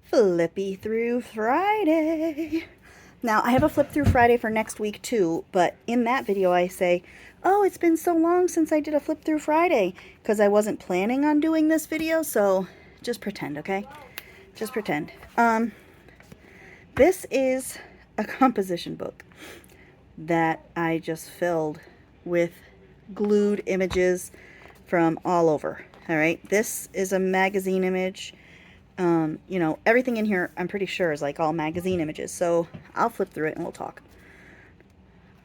Flippy through Friday. Now, I have a flip through Friday for next week too, but in that video I say, oh, it's been so long since I did a flip through Friday, because I wasn't planning on doing this video, so just pretend, okay? Just pretend. This is a composition book that I just filled with glued images from all over. All right, this is a magazine image. You know, everything in here I'm pretty sure is like all magazine images, so I'll flip through it and we'll talk.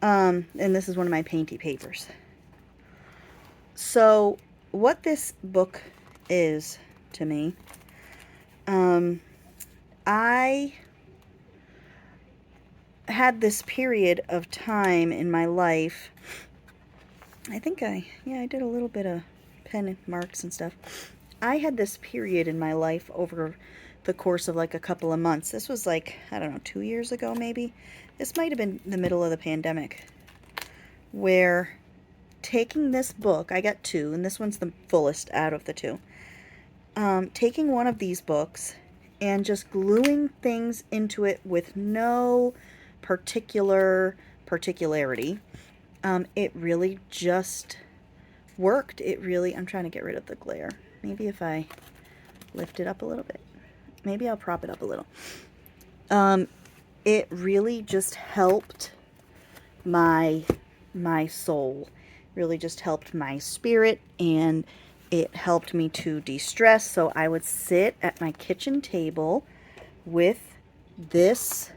And this is one of my painty papers. So what this book is to me, I had this period of time in my life. I think I did a little bit of pen marks and stuff. I had this period in my life over the course of like a couple of months. This was like, I don't know, 2 years ago maybe. This might have been the middle of the pandemic, where taking this book, I got two, and this one's the fullest out of the two. Taking one of these books and just gluing things into it with no particularity. It really just worked. It really, I'm trying to get rid of the glare. Maybe if I lift it up a little bit. Maybe I'll prop it up a little. It really just helped my soul. Really just helped my spirit, and it helped me to de-stress. So I would sit at my kitchen table with this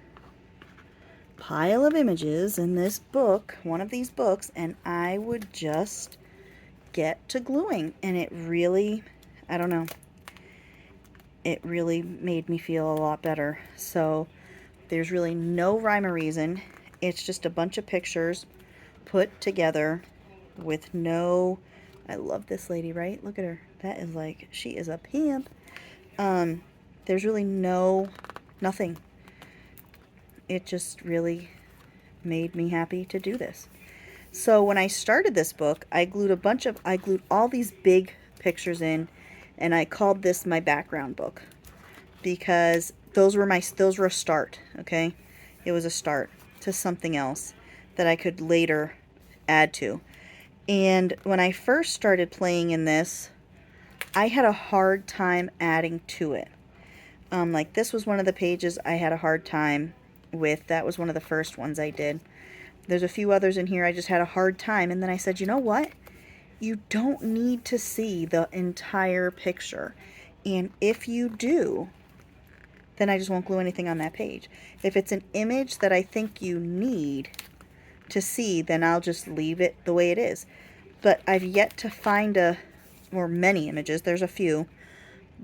pile of images in this book, one of these books, and I would just get to gluing, and it really, I don't know, it really made me feel a lot better. So there's really no rhyme or reason. It's just a bunch of pictures put together with no, I love this lady, right? Look at her. That is like, she is a pimp. There's really nothing. It just really made me happy to do this. So when I started this book, I glued all these big pictures in, and I called this my background book, because those were a start, okay? It was a start to something else that I could later add to. And when I first started playing in this, I had a hard time adding to it. Like this was one of the pages I had a hard time with. That was one of the first ones I did. There's a few others in here I just had a hard time, and then I said, you know what? You don't need to see the entire picture. And if you do, then I just won't glue anything on that page. If it's an image that I think you need to see, then I'll just leave it the way it is. But I've yet to find or many images, there's a few,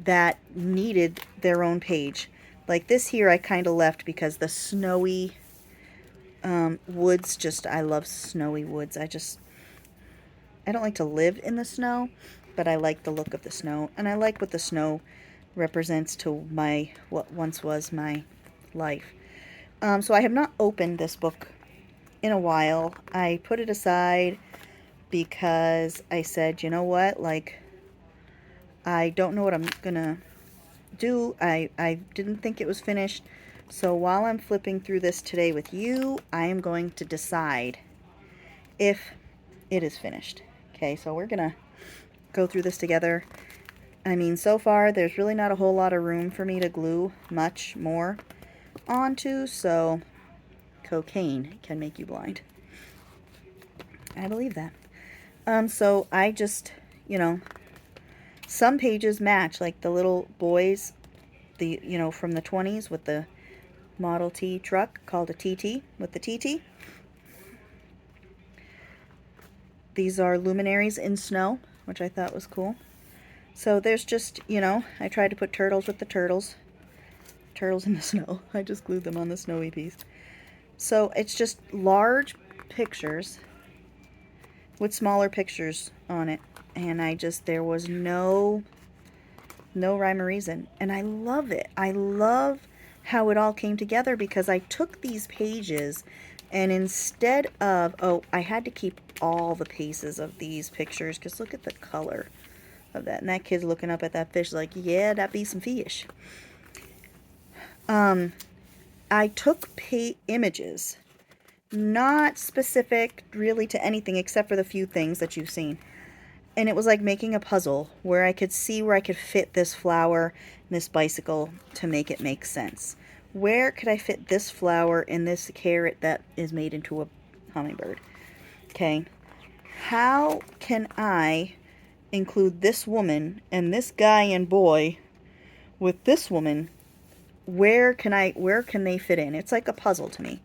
that needed their own page. Like this here I kind of left because the snowy woods, I love snowy woods. I don't like to live in the snow, but I like the look of the snow, and I like what the snow represents to what once was my life. So I have not opened this book in a while. I put it aside because I said, you know what, like, I don't know what I'm gonna do. I didn't think it was finished. So while I'm flipping through this today with you, I am going to decide if it is finished. Okay, so we're gonna go through this together. I mean, so far there's really not a whole lot of room for me to glue much more onto, so cocaine can make you blind. I believe that. So I just, you know, some pages match, like the little boys, from the 20s with the Model T truck called a TT, with the TT. These are luminaries in snow, which I thought was cool. So there's just, I tried to put turtles with the turtles. Turtles in the snow. I just glued them on the snowy piece. So it's just large pictures with smaller pictures on it. And there was no rhyme or reason. And I love it. I love how it all came together, because I took these pages and instead of, I had to keep all the pieces of these pictures, because look at the color of that. And that kid's looking up at that fish like, yeah, that be some fish. I took images, not specific really to anything except for the few things that you've seen. And it was like making a puzzle where I could see where I could fit this flower and this bicycle to make it make sense. Where could I fit this flower in this carrot that is made into a hummingbird? Okay. How can I include this woman and this guy and boy with this woman? Where can they fit in? It's like a puzzle to me.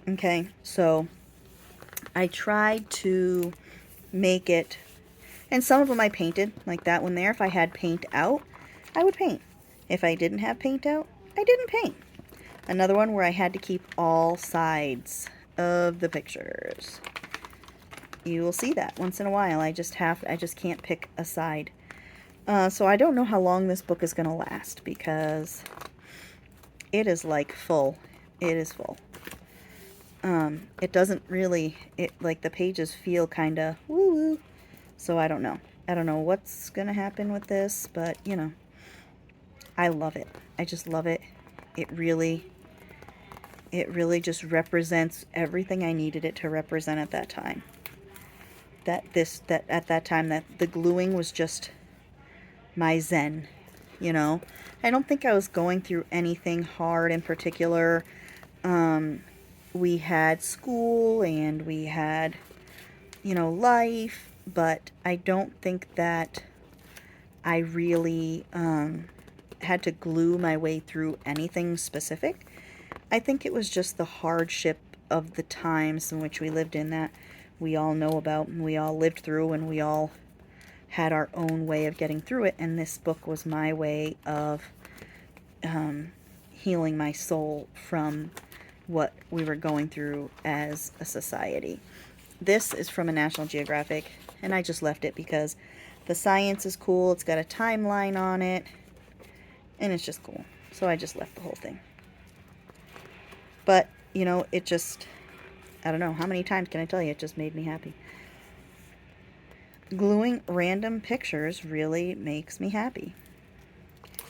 Okay, so I tried to make it, and some of them I painted, like that one there. If I had paint out, I would paint. If I didn't have paint out, I didn't paint. Another one where I had to keep all sides of the pictures. You will see that once in a while. I just can't pick a side. So I don't know how long this book is going to last, because it is like full. It is full. It doesn't really, like the pages feel kind of woo-woo. So I don't know. I don't know what's going to happen with this, but you know, I love it. I just love it. It really just represents everything I needed it to represent at that time. That at that time that the gluing was just my zen, you know. I don't think I was going through anything hard in particular. We had school and we had, you know, life, but I don't think that I really had to glue my way through anything specific. I think it was just the hardship of the times in which we lived in that we all know about and we all lived through, and we all had our own way of getting through it, and this book was my way of healing my soul from what we were going through as a society. This is from a National Geographic, and I just left it because the science is cool. It's got a timeline on it, and it's just cool. So I just left the whole thing. But, you know, it just, I don't know, how many times can I tell you, it just made me happy. Gluing random pictures really makes me happy.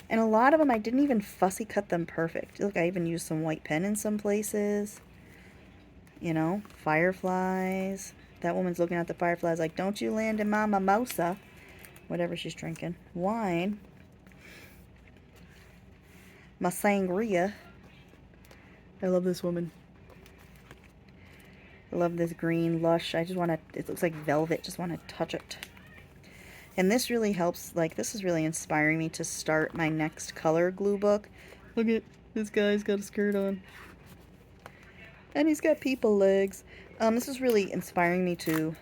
And a lot of them, I didn't even fussy cut them perfect. Look, I even used some white pen in some places. You know, fireflies. That woman's looking at the fireflies like, don't you land in my mimosa. Whatever she's drinking. Wine. My sangria. I love this woman. I love this green lush. I just want to, it looks like velvet. Just want to touch it. And this really helps, like, this is really inspiring me to start my next color glue book. Look at this guy's got a skirt on. And he's got people legs. This is really inspiring me to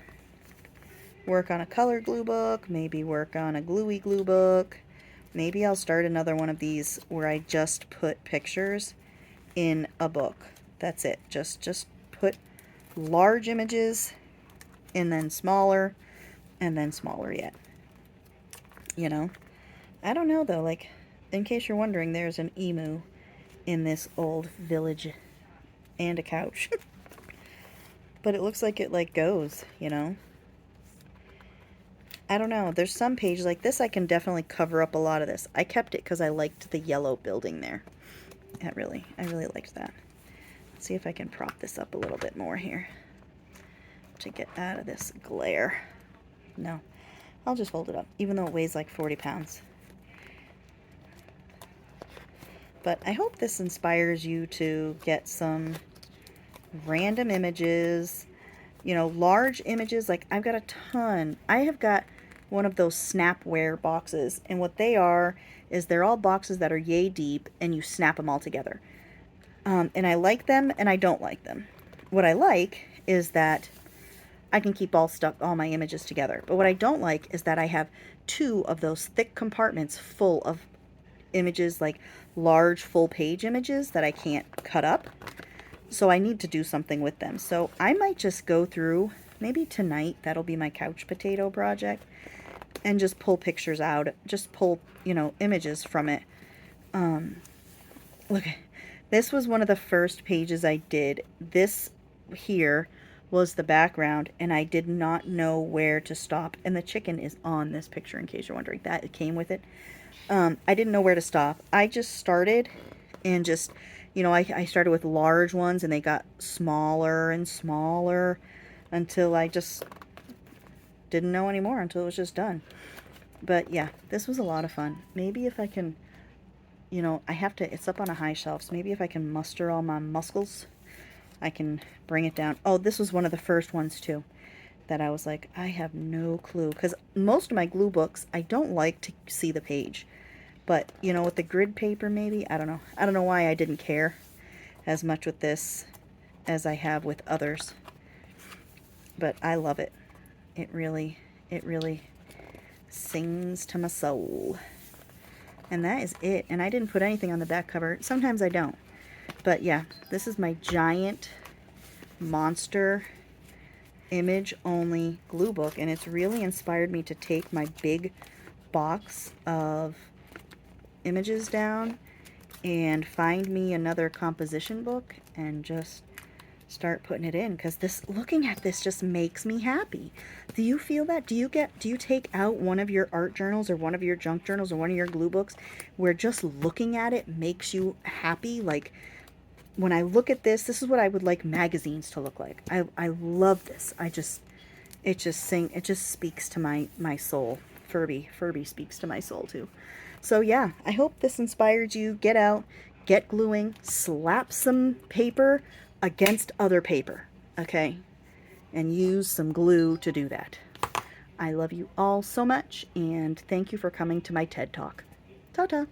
work on a color glue book, maybe work on a gluey glue book. Maybe I'll start another one of these where I just put pictures in a book. That's it. Just put large images and then smaller yet. You know? I don't know though, like, in case you're wondering, there's an emu in this old village and a couch. But it looks like it like goes, you know? I don't know. There's some pages like this, I can definitely cover up a lot of this. I kept it because I liked the yellow building there. I really liked that. Let's see if I can prop this up a little bit more here to get out of this glare. No, I'll just fold it up, even though it weighs like 40 pounds. But I hope this inspires you to get some random images, you know, large images. Like, I've got a ton. I have got one of those Snapware boxes, and what they are is they're all boxes that are yay deep, and you snap them all together. And I like them, and I don't like them. What I like is that I can keep all my images together. But what I don't like is that I have two of those thick compartments full of images, like large full page images that I can't cut up. So I need to do something with them. So I might just go through, maybe tonight, that'll be my couch potato project, and just pull pictures out, just pull, you know, images from it. Look, this was one of the first pages I did. This here was the background, and I did not know where to stop. And the chicken is on this picture, in case you're wondering. That it came with it. I didn't know where to stop. I just started, And just, you know, I started with large ones and they got smaller and smaller until I just didn't know anymore, until it was just done. But yeah, this was a lot of fun. Maybe if I can, you know, I have to, it's up on a high shelf, so maybe if I can muster all my muscles, I can bring it down. Oh, this was one of the first ones too that I was like, I have no clue. Because most of my glue books, I don't like to see the page. But, you know, with the grid paper maybe, I don't know. I don't know why I didn't care as much with this as I have with others. But I love it. It really sings to my soul. And that is it. And I didn't put anything on the back cover. Sometimes I don't. But yeah, this is my giant monster image only glue book, and it's really inspired me to take my big box of images down and find me another composition book and just start putting it in, because this, looking at this just makes me happy. Do you feel that? Do you take out one of your art journals or one of your junk journals or one of your glue books where just looking at it makes you happy? Like, when I look at this, this is what I would like magazines to look like. I love this. It just speaks to my soul. Furby speaks to my soul too. So yeah, I hope this inspired you. Get out, get gluing, slap some paper against other paper, okay? And use some glue to do that. I love you all so much, and thank you for coming to my TED Talk. Ta-ta.